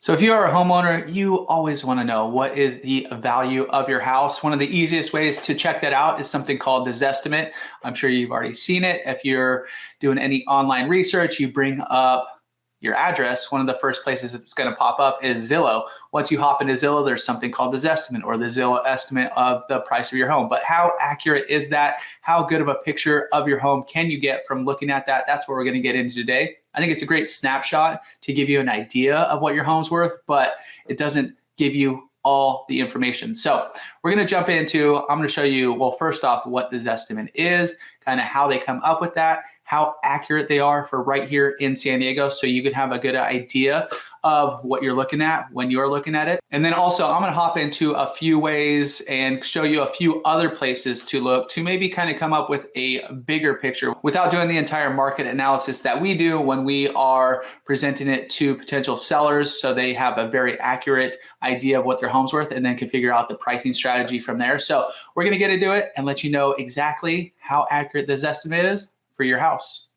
So if you are a homeowner, you always want to know what is the value of your house. One of the easiest ways to check that out is something called the Zestimate. I'm sure you've already seen it. If you're doing any online research, you bring up your address, one of the first places it's going to pop up is Zillow. Once you hop into Zillow, there's something called the Zestimate or the Zillow Estimate of the price of your home. But how accurate is that? How good of a picture of your home can you get from looking at that? That's what we're going to get into today. I think it's a great snapshot to give you an idea of what your home's worth, but it doesn't give you all the information. So we're going to jump into, I'm going to show you, well, first off, what the Zestimate is, kind of how they come up with that, how accurate they are for right here in San Diego, so you can have a good idea of what you're looking at when you're looking at it. And then also I'm going to hop into a few ways and show you a few other places to look to maybe kind of come up with a bigger picture without doing the entire market analysis that we do when we are presenting it to potential sellers, so they have a very accurate idea of what their home's worth and then can figure out the pricing strategy from there. So we're going to get into it and let you know exactly how accurate this estimate is for your house.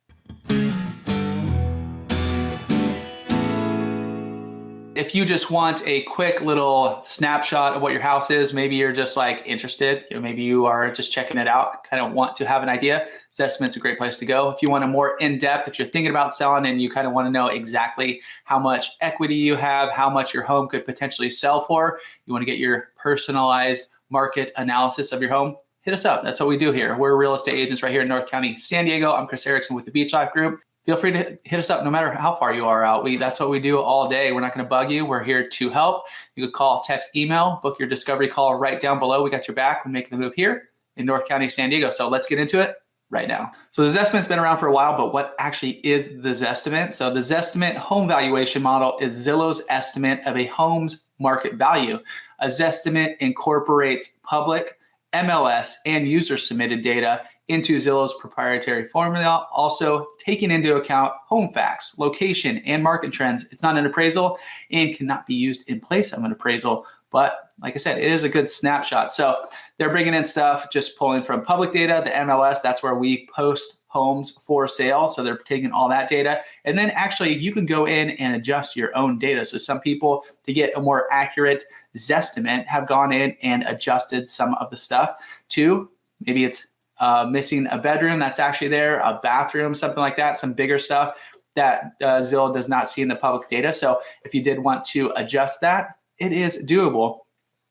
If you just want a quick little snapshot of what your house is, maybe you're just like interested, maybe you are just checking it out, kind of want to have an idea, Zestimate's a great place to go. If you want a more in-depth, if you're thinking about selling and you kind of want to know exactly how much equity you have, how much your home could potentially sell for, you want to get your personalized market analysis of your home, hit us up. That's what we do here. We're real estate agents right here in North County, San Diego. I'm Chris Erickson with the Beach Life Group. Feel free to hit us up no matter how far you are out. That's what we do all day. We're not going to bug you. We're here to help. You could call, text, email, book your discovery call right down below. We got your back. We're making the move here in North County, San Diego. So let's get into it right now. So the Zestimate's been around for a while, but what actually is the Zestimate? So the Zestimate home valuation model is Zillow's estimate of a home's market value. A Zestimate incorporates public, MLS, and user submitted data into Zillow's proprietary formula, also taking into account home facts, location, and market trends. It's not an appraisal and cannot be used in place of an appraisal, but like I said, it is a good snapshot. So they're bringing in stuff, just pulling from public data, the MLS, that's where we post homes for sale. So they're taking all that data. And then actually you can go in and adjust your own data. So some people, to get a more accurate Zestimate, have gone in and adjusted some of the stuff to maybe it's missing a bedroom that's actually there, a bathroom, something like that, some bigger stuff that Zillow does not see in the public data. So if you did want to adjust that, it is doable.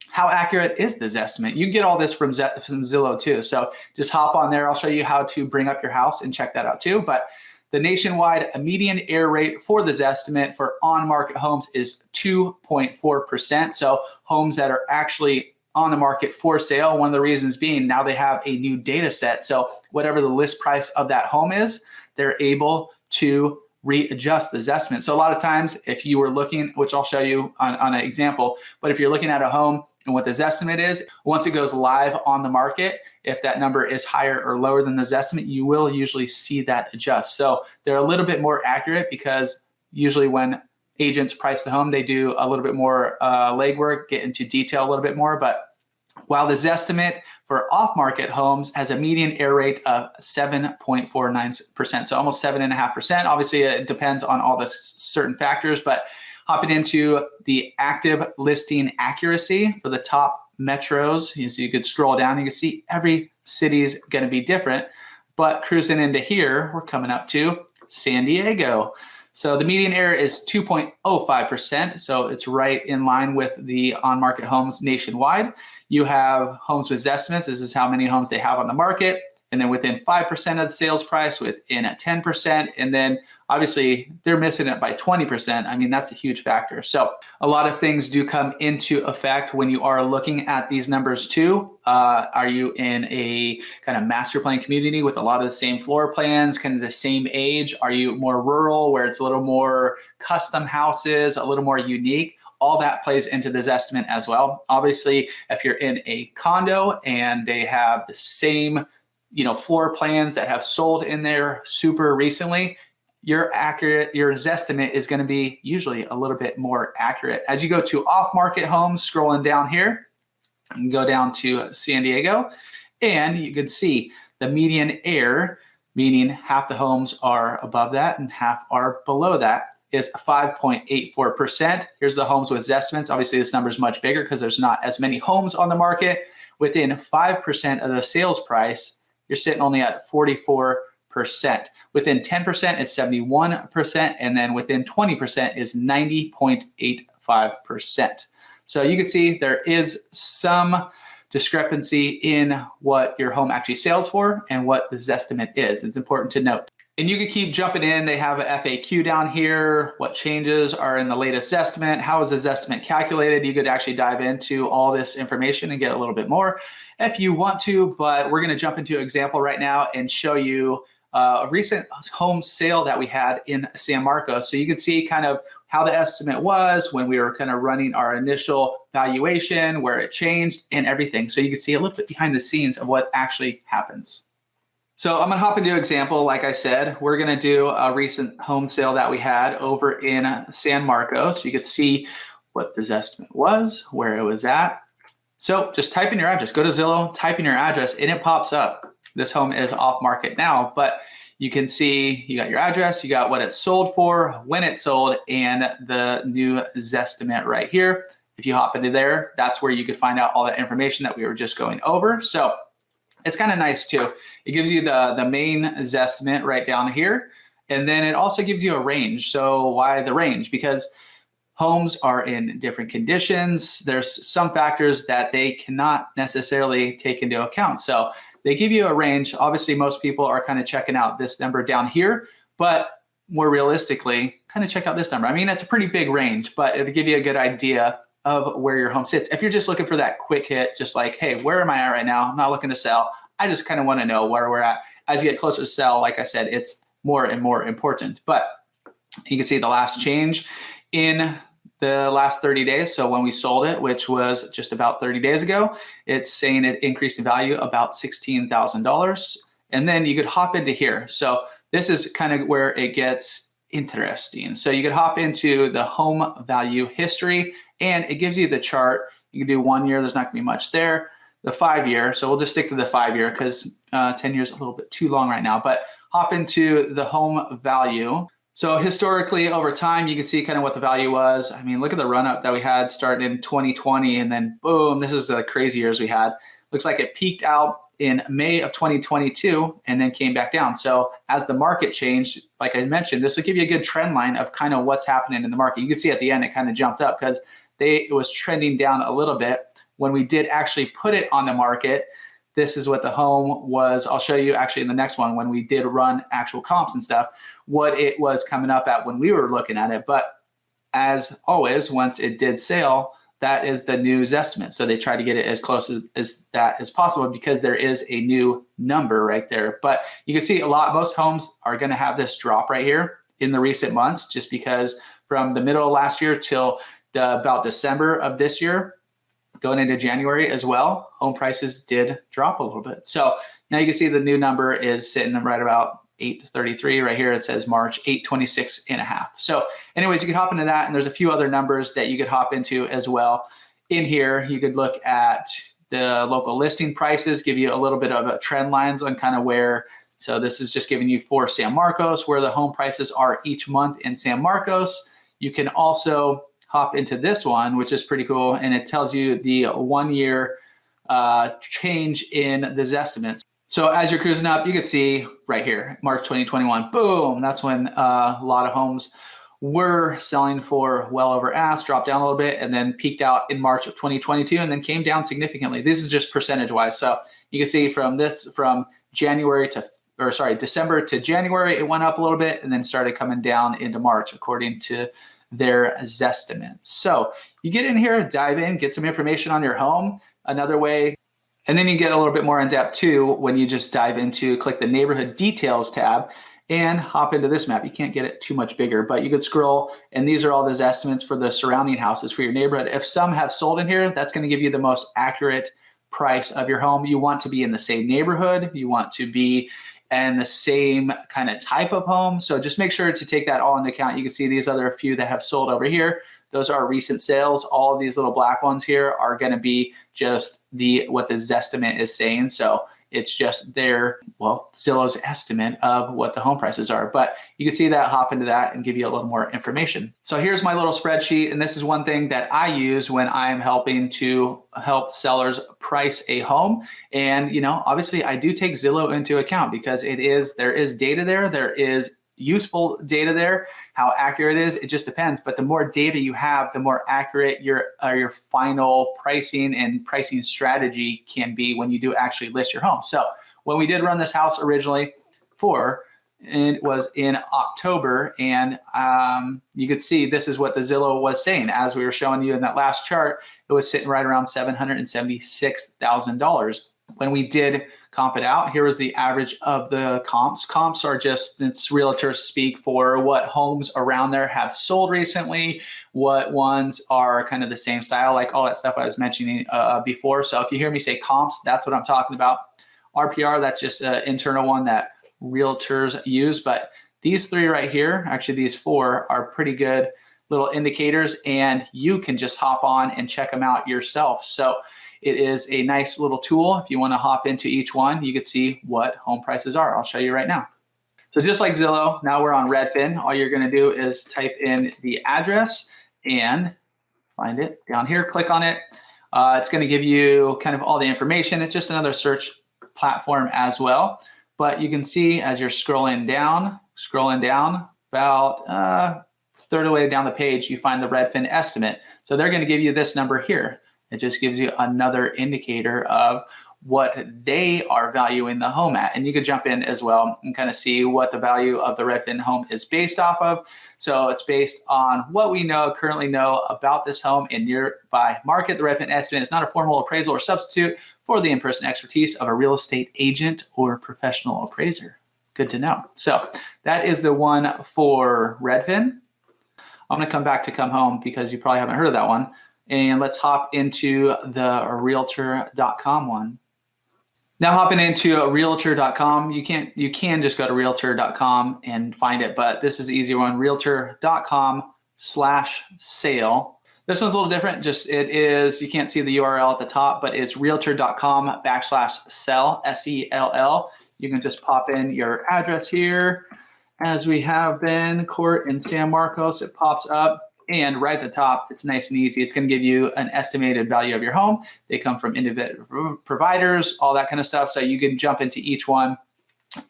How accurate is this estimate? You get all this from Zillow too. So just hop on there. I'll show you how to bring up your house and check that out too. But the nationwide median error rate for this estimate for on-market homes is 2.4%. So homes that are actually on the market for sale. One of the reasons being now they have a new data set. So whatever the list price of that home is, they're able to readjust the Zestimate. So a lot of times if you were looking, which I'll show you on an example, but if you're looking at a home and what the Zestimate is, once it goes live on the market, if that number is higher or lower than the Zestimate, you will usually see that adjust. So they're a little bit more accurate because usually when agents price the home, they do a little bit more legwork, get into detail a little bit more. But while the Zestimate for off-market homes has a median error rate of 7.49%, so almost 7.5%. Obviously, it depends on all the certain factors, but hopping into the active listing accuracy for the top metros, so you could scroll down, you can see every city is going to be different. But cruising into here, we're coming up to San Diego. So the median error is 2.05%. So it's right in line with the on-market homes nationwide. You have homes with Zestimates. This is how many homes they have on the market. And then within 5% of the sales price, within a 10%. And then obviously they're missing it by 20%. I mean, that's a huge factor. So a lot of things do come into effect when you are looking at these numbers too. Are you in a kind of master plan community with a lot of the same floor plans, kind of the same age? Are you more rural where it's a little more custom houses, a little more unique? All that plays into this estimate as well. Obviously, if you're in a condo and they have the same floor plans that have sold in there super recently, your Zestimate is going to be usually a little bit more accurate. As you go to off-market homes, scrolling down here, you can go down to San Diego, and you can see the median error, meaning half the homes are above that and half are below that, is 5.84%. Here's the homes with Zestimates. Obviously, this number is much bigger because there's not as many homes on the market. Within 5% of the sales price, you're sitting only at 44%. Within 10% is 71%, and then within 20% is 90.85%. So you can see there is some discrepancy in what your home actually sells for and what the Zestimate is. It's important to note. And you can keep jumping in. They have an FAQ down here. What changes are in the latest Zestimate? How is the Zestimate calculated? You could actually dive into all this information and get a little bit more if you want to, but we're going to jump into an example right now and show you a recent home sale that we had in San Marcos. So you can see kind of how the estimate was when we were kind of running our initial valuation, where it changed and everything. So you can see a little bit behind the scenes of what actually happens. So I'm gonna hop into an example. Like I said, we're gonna do a recent home sale that we had over in San Marcos. So you can see what the Zestimate was, where it was at. So just type in your address, go to Zillow, type in your address, and it pops up. This home is off market now, but you can see you got your address, you got what it sold for, when it sold, and the new Zestimate right here. If you hop into there, that's where you could find out all that information that we were just going over. So it's kind of nice too. It gives you the main Zestimate right down here. And then it also gives you a range. So why the range? Because homes are in different conditions. There's some factors that they cannot necessarily take into account. So they give you a range. Obviously, most people are kind of checking out this number down here, but more realistically, kind of check out this number. I mean, it's a pretty big range, but it'll give you a good idea of where your home sits. If you're just looking for that quick hit, just like, hey, where am I at right now? I'm not looking to sell. I just kind of want to know where we're at. As you get closer to sell, like I said, it's more and more important. But you can see the last change in the last 30 days. So when we sold it, which was just about 30 days ago, it's saying it increased in value about $16,000. And then you could hop into here. So this is kind of where it gets interesting. So you could hop into the home value history, and it gives you the chart. You can do 1 year, there's not gonna be much there. The 5 year, so we'll just stick to the 5 year because 10 years is a little bit too long right now, but hop into the home value. So historically over time, you can see kind of what the value was. I mean, look at the run up that we had starting in 2020, and then boom, this is the crazy years we had. Looks like it peaked out in May of 2022 and then came back down. So as the market changed, like I mentioned, this will give you a good trend line of kind of what's happening in the market. You can see at the end, it kind of jumped up because it was trending down a little bit. When we did actually put it on the market, this is what the home was. I'll show you actually in the next one when we did run actual comps and stuff, what it was coming up at when we were looking at it. But as always, once it did sell, that is the new Zestimate. So they try to get it as close as that as possible because there is a new number right there. But you can see most homes are going to have this drop right here in the recent months, just because from the middle of last year till about December of this year, going into January as well, home prices did drop a little bit. So now you can see the new number is sitting right about 833 right here. It says March 826.5. So anyways, you could hop into that, and there's a few other numbers that you could hop into as well. In here, you could look at the local listing prices, give you a little bit of a trend lines on kind of where. So this is just giving you for San Marcos, where the home prices are each month in San Marcos. You can also hop into this one, which is pretty cool, and it tells you the 1 year change in the Zestimates. So as you're cruising up, you can see right here, March 2021, boom, that's when a lot of homes were selling for well over ask, dropped down a little bit, and then peaked out in March of 2022, and then came down significantly. This is just percentage wise. So you can see from December to January, it went up a little bit and then started coming down into March, according to their Zestimate. So you get in here, dive in, get some information on your home. Another way, and then you get a little bit more in depth too when you just dive into, click the neighborhood details tab and hop into this map. You can't get it too much bigger, but you could scroll, and these are all the Zestimates for the surrounding houses for your neighborhood. If some have sold in here, that's going to give you the most accurate price of your home. You want to be in the same neighborhood. You want to be and the same kind of type of home. So just make sure to take that all into account. You can see these other few that have sold over here. Those are recent sales. All of these little black ones here are going to be just what the Zestimate is saying. So It's just their, well, Zillow's estimate of what the home prices are. But you can see that, hop into that and give you a little more information. So here's my little spreadsheet. And this is one thing that I use when I'm helping to help sellers price a home. And, obviously I do take Zillow into account because there is data there. There is useful data there. How accurate it is, it just depends. But the more data you have, the more accurate your final pricing and pricing strategy can be when you do actually list your home. So when we did run this house originally it was in October, and you could see this is what the Zillow was saying. As we were showing you in that last chart, it was sitting right around $776,000. When we did comp it out, here was the average of the comps. Comps are just, it's realtors speak for what homes around there have sold recently, what ones are kind of the same style, like all that stuff I was mentioning before. So if you hear me say comps, that's what I'm talking about. RPR, that's just an internal one that realtors use. But these three right here, actually these four, are pretty good little indicators, and you can just hop on and check them out yourself. So it is a nice little tool. If you want to hop into each one, you can see what home prices are. I'll show you right now. So just like Zillow, now we're on Redfin. All you're going to do is type in the address and find it down here. Click on it. It's going to give you kind of all the information. It's just another search platform as well. But you can see as you're scrolling down about third of the way down the page, you find the Redfin estimate. So they're going to give you this number here. It just gives you another indicator of what they are valuing the home at. And you could jump in as well and kind of see what the value of the Redfin home is based off of. So it's based on what we currently know about this home in nearby market. The Redfin estimate is not a formal appraisal or substitute for the in-person expertise of a real estate agent or professional appraiser. Good to know. So that is the one for Redfin. I'm going to come back to Come Home because you probably haven't heard of that one. And let's hop into the Realtor.com one. Now hopping into Realtor.com, you can just go to Realtor.com and find it, but this is the easy one, Realtor.com/sale. This one's a little different. You can't see the URL at the top, but it's Realtor.com/sell, SELL. You can just pop in your address here, as we have been, Court in San Marcos. It pops up. And right at the top, it's nice and easy. It's going to give you an estimated value of your home. They come from individual providers, all that kind of stuff. So you can jump into each one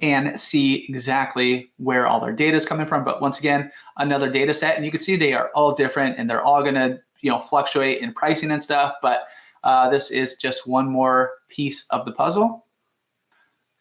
and see exactly where all their data is coming from. But once again, another data set, and you can see they are all different, and they're all going to fluctuate in pricing and stuff. But this is just one more piece of the puzzle.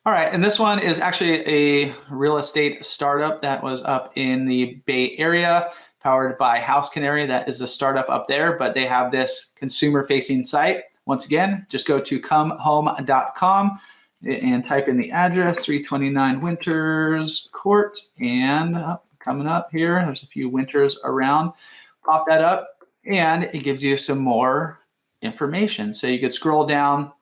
All right, and this one is actually a real estate startup that was up in the Bay Area, powered by House Canary. That is the startup up there, but they have this consumer-facing site. Once again, just go to comehome.com and type in the address, 329 Winters Court, and coming up here, there's a few Winters around. Pop that up, and it gives you some more information. So you could scroll down.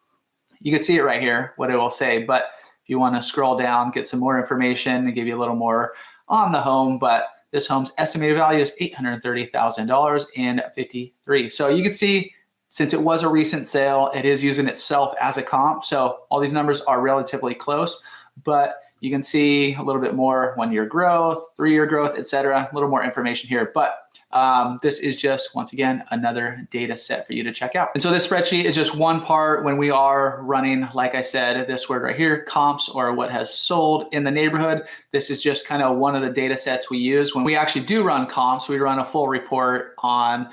You can see it right here, what it will say, but if you want to scroll down, get some more information and give you a little more on the home, but this home's estimated value is $830,053. So you can see, since it was a recent sale, it is using itself as a comp. So all these numbers are relatively close, but you can see a little bit more 1-year growth, 3-year growth, et cetera, a little more information here. But this is just, once again, another data set for you to check out. And so this spreadsheet is just one part when we are running, like I said, this word right here, comps, or what has sold in the neighborhood. This is just kind of one of the data sets we use. When we actually do run comps, we run a full report on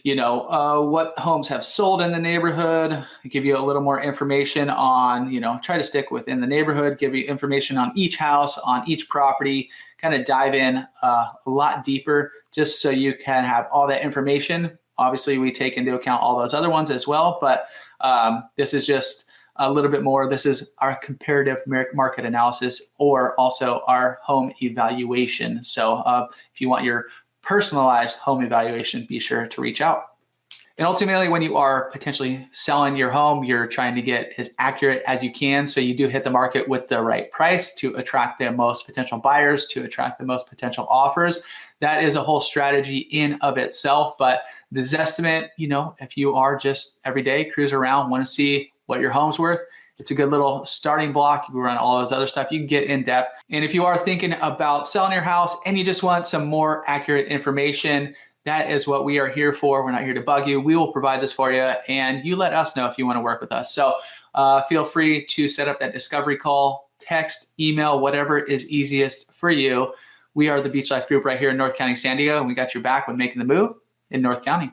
what homes have sold in the neighborhood, give you a little more information on, try to stick within the neighborhood, give you information on each house, on each property, kind of dive in a lot deeper just so you can have all that information. Obviously, we take into account all those other ones as well, but this is just a little bit more. This is our comparative market analysis, or also our home evaluation. So if you want your personalized home evaluation, be sure to reach out. And ultimately, when you are potentially selling your home, you're trying to get as accurate as you can. So you do hit the market with the right price to attract the most potential buyers, to attract the most potential offers. That is a whole strategy in of itself. But the Zestimate, if you are just every day cruise around, want to see what your home's worth, It's a good little starting block. You run all those other stuff. You can get in depth. And if you are thinking about selling your house and you just want some more accurate information, that is what we are here for. We're not here to bug you. We will provide this for you, and you let us know if you want to work with us. So feel free to set up that discovery call, text, email, whatever is easiest for you. We are the Beach Life Group right here in North County, San Diego, and we got your back when making the move in North County.